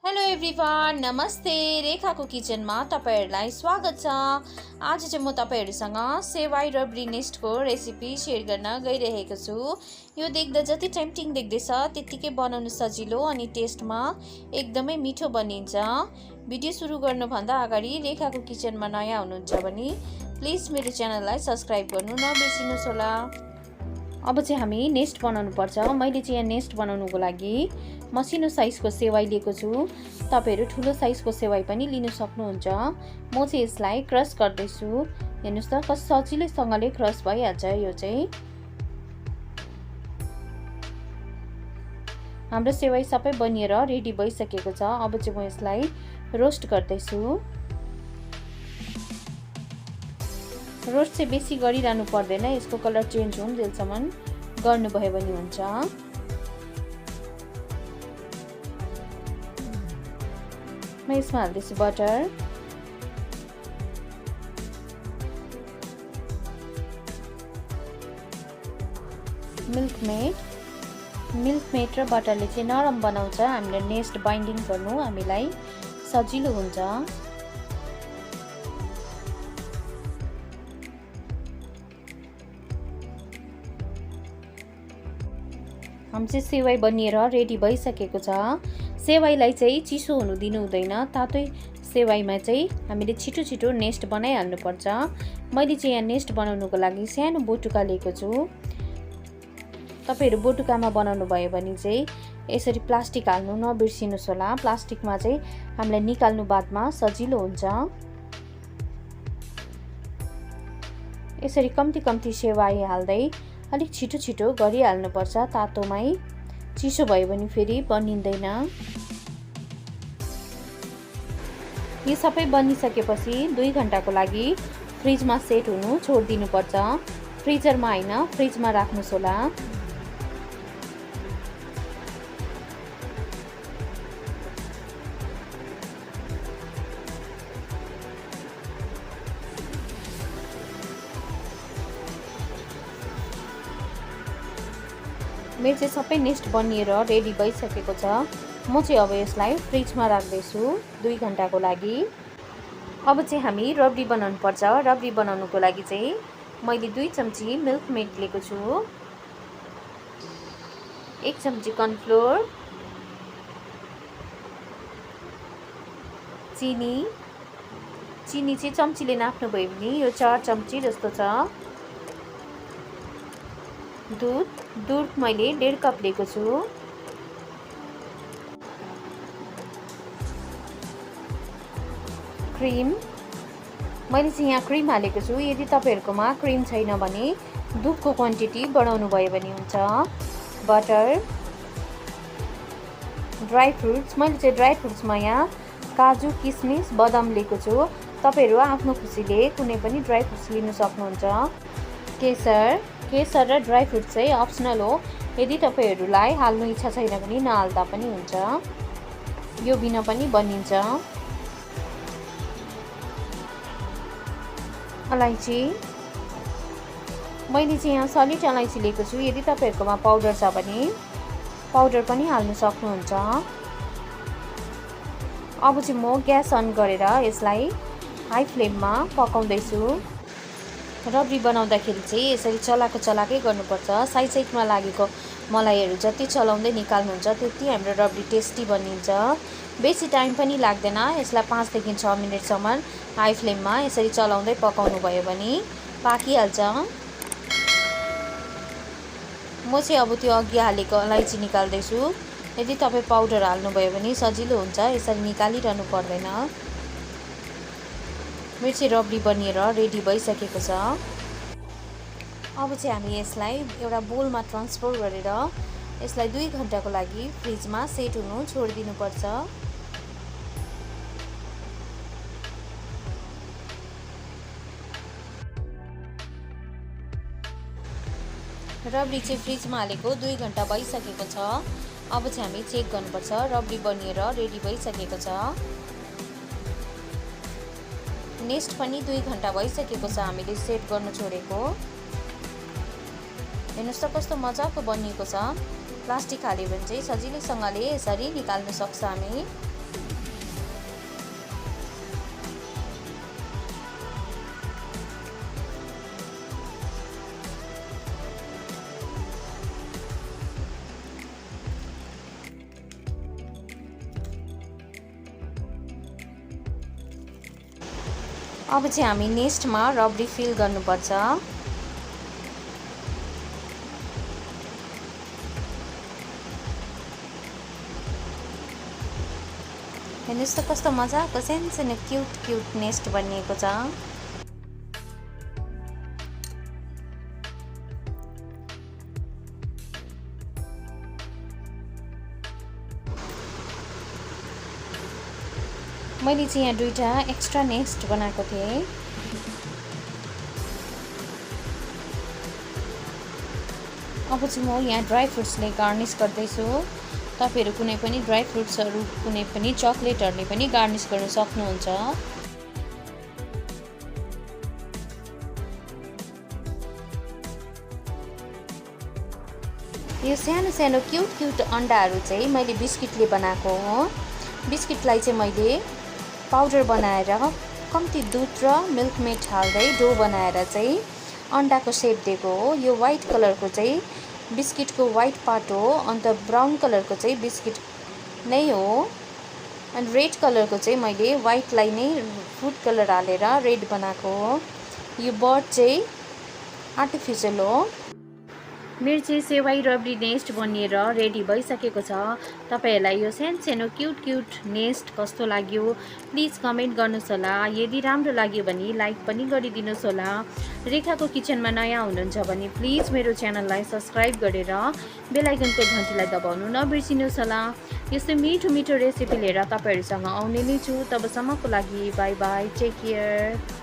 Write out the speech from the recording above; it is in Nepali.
हेलो एभ्रिवान, नमस्ते। रेखाको किचनमा तपाईहरुलाई स्वागत छ। आज चाहिँ म तपाईहरुसँग सेवाई रबरी नेस्टको रेसिपी शेयर गर्न गइरहेको छु। यो देख्दा जति टेम्पटिङ देख्दैछ त्यतिकै बनाउन सजिलो अनि टेस्टमा एकदमै मिठो बनिन्छ। भिडियो सुरु गर्नुभन्दा अगाडि रेखाको किचनमा नयाँ हुनुहुन्छ भने प्लिज मेरो च्यानललाई सब्स्क्राइब गर्नु नबिर्सिनुहोस् होला। अब चाहिँ हामी नेस्ट बनाउनु पर्छ। मैले चाहिँ यहाँ नेस्ट बनाउनुको लागि मसिनो साइजको सेवाई लिएको छु। तपाईहरु ठुलो साइजको सेवाई पनि लिन सक्नुहुन्छ। म चाहिँ यसलाई क्रश गर्दैछु। हेर्नुस् त कस्तो सजिलैसँगले क्रश भइहाल्छ। यो चाहिँ हाम्रो सेवाई सबै बनिएर रेडी भइसकेको छ। अब चाहिँ म यसलाई रोस्ट गर्दैछु। रोस्ट चाहिँ बेसी गरिरहनु पर्दैन, यसको कलर चेन्ज हुन्जेलसम्म गर्नुभयो भने हुन्छ। म यसमा हाल्दैछु बटर, मिल्क मेड र बटरले चाहिँ नरम बनाउँछ। हामीले नेस्ट बाइन्डिङ गर्नु हामीलाई सजिलो हुन्छ। हामी चाहिँ सेवाई बनिएर रेडी भइसकेको छ। सेवाईलाई चाहिँ चिसो हुनु दिनु हुँदैन। तातै सेवाईमा चाहिँ हामीले छिटो छिटो नेस्ट बनाइहाल्नु पर्छ। मैले चाहिँ यहाँ नेस्ट बनाउनुको लागि सानो बोटुका लिएको छु। तपाईहरु बोटुकामा बनाउनु भयो भने चाहिँ यसरी प्लास्टिक हाल्नु नबिर्सिनुहोस् होला। प्लास्टिकमा चाहिँ हामीलाई निकाल्नु बादमा सजिलो हुन्छ। यसरी कम्ती कम्ती सेवाई हाल्दै अलिक छिटो छिटो गरिहाल्नु पर्छ। तातोमै चिसो भयो भने फेरि बनिँदैन। यो सबै बनिसकेपछि 2 घण्टाको लागि फ्रिजमा सेट हुनु छोड्दिनु पर्छ। फ्रिजरमा हैन, फ्रिजमा राख्नुस् होला। मेरो चाहिँ सबै नेस्ट बनिएर रेडी भइसकेको छ। म चाहिँ अब यसलाई फ्रिजमा राख्दैछु 2 घण्टाको लागि। अब चाहिँ हामी रबडी बनाउनु पर्छ। रबडी बनाउनुको लागि चाहिँ मैले 2 चम्ची मिल्क मेड लिएको छु, 1 चम्ची कर्नफ्लोर, चिनी चाहिँ चम्चीले नाप्नु भयो भने यो 4 चम्ची जस्तो छ। दूध मैले 1.5 कप लिएको छु। क्रीम मैले चाहिँ यहाँ क्रीम हालेको छु। यदि तपाईहरुकोमा क्रीम छैन भने दुधको क्वान्टिटी बढाउनु भयो भने हुन्छ। बटर, ड्राई फ्रुट्स मैले चाहिँ ड्राई फ्रुट्समा यहाँ काजु, किसमिस, बदाम लिएको छु। तपाईहरु आफ्नो खुसीले कुनै पनि ड्राई फ्रुट्स लिन सक्नुहुन्छ। केसर र ड्राई फ्रुट्स चाहिँ अप्सनल हो। यदि तपाईहरुलाई हाल्नु इच्छा छैन भने नहाल्दा पनि हुन्छ। यो बिना पनि बनिन्छ। अलैँची मैले चाहिँ यहाँ सलिड अलैँची लिएको छु। यदि तपाईहरुकोमा पाउडर छ भने पाउडर पनि हाल्न सक्नुहुन्छ। अब चाहिँ म ग्यास अन गरेर यसलाई हाई फ्लेममा पकाउँदैछु। रबडी बनाउँदाखेरि चाहिँ यसरी चलाकै गर्नुपर्छ। साइडमा लागेको मलाईहरु जति चलाउँदै निकाल्नुहुन्छ त्यति हाम्रो रबडी टेस्टी बनिन्छ। बेसी टाइम पनि लाग्दैन। यसलाई 5 देखि 6 मिनेटसम्म हाई फ्लेममा यसरी चलाउँदै पकाउनु भयो भने पाकिहाल्छ। म चाहिँ अब त्यो अघि हालेको अलैँची निकाल्दैछु। यदि तपाई पाउडर हाल्नुभयो भने सजिलो हुन्छ, यसरी निकालिरहनु पर्दैन। मेरो चाहिँ रबडी बनिएर रेडी भइसकेको छ। अब चाहिँ हामी यसलाई एउटा बोलमा ट्रान्सफर गरेर यसलाई 2 घण्टाको लागि फ्रिजमा सेट हुनु छोड्दिनु पर्छ। रबडी चाहिँ फ्रिजमा हालेको 2 घण्टा भइसकेको छ। अब चाहिँ हामी चेक गर्नुपर्छ। रबडी बनिएर रेडी भइसकेको छ। नेस्ट पनि 2 घण्टा भइसकेको छ हामीले सेट गर्नु छोडेको। हेर्नुस् त कस्तो मजाको बनिएको छ। प्लास्टिक हाल्यो भने चाहिँ सजिलैसँगले यसरी निकाल्न सक्छ हामी। अब चाहिँ हामी नेस्टमा रबरी फिल गर्नुपर्छ। हेर्नुहोस् त कस्तो मजाको सानो क्युट नेस्ट बनिएको छ। मैले चाहिँ यहाँ 2टा एक्स्ट्रा नेस्ट बनाएको थिएँ। अब चाहिँ म यहाँ ड्राई फ्रुट्सले गार्निस गर्दैछु। तपाईहरु कुनै पनि ड्राई फ्रुट्सहरु कुनै पनि चकलेटहरुले पनि गार्निस गर्न सक्नुहुन्छ। यो सानो क्युट अन्डाहरु चाहिँ मैले बिस्किटले बनाएको हो। बिस्किटलाई चाहिँ मैले पाउडर बनाएर कम्ती दुध र मिल्क मेड हाल्दै डो बनाएर चाहिँ अन्डाको शेप दिएको हो। यो व्हाइट कलरको चाहिँ बिस्किटको व्हाइट पार्ट हो, अन्त ब्राउन कलरको चाहिँ बिस्किट नै हो, अनि रेड कलरको चाहिँ मैले व्हाइटलाई नै फुड कलर हालेर रेड बनाएको हो। यो बर्ड चाहिँ आर्टिफिशियल हो। मेरो चाहिँ सेवाई रबरी नेस्ट बनिएर रेडी भइसकेको छ। तपाईहरुलाई यो सानो क्युट नेस्ट कस्तो लाग्यो प्लिज कमेन्ट गर्नुस् होला। यदि राम्रो लाग्यो भने लाइक पनि गरिदिनुस् होला। रेखाको किचनमा नयाँ हुनुहुन्छ भने प्लिज मेरो च्यानललाई सब्स्क्राइब गरेर बेल आइकनको घण्टीलाई दबाउनु नबिर्सिनुस् होला। यस्तै मिठो रेसिपी लिएर तपाईहरुसँग आउने नै छु। तबसम्मको लागि बाइ बाइ, टेक केयर।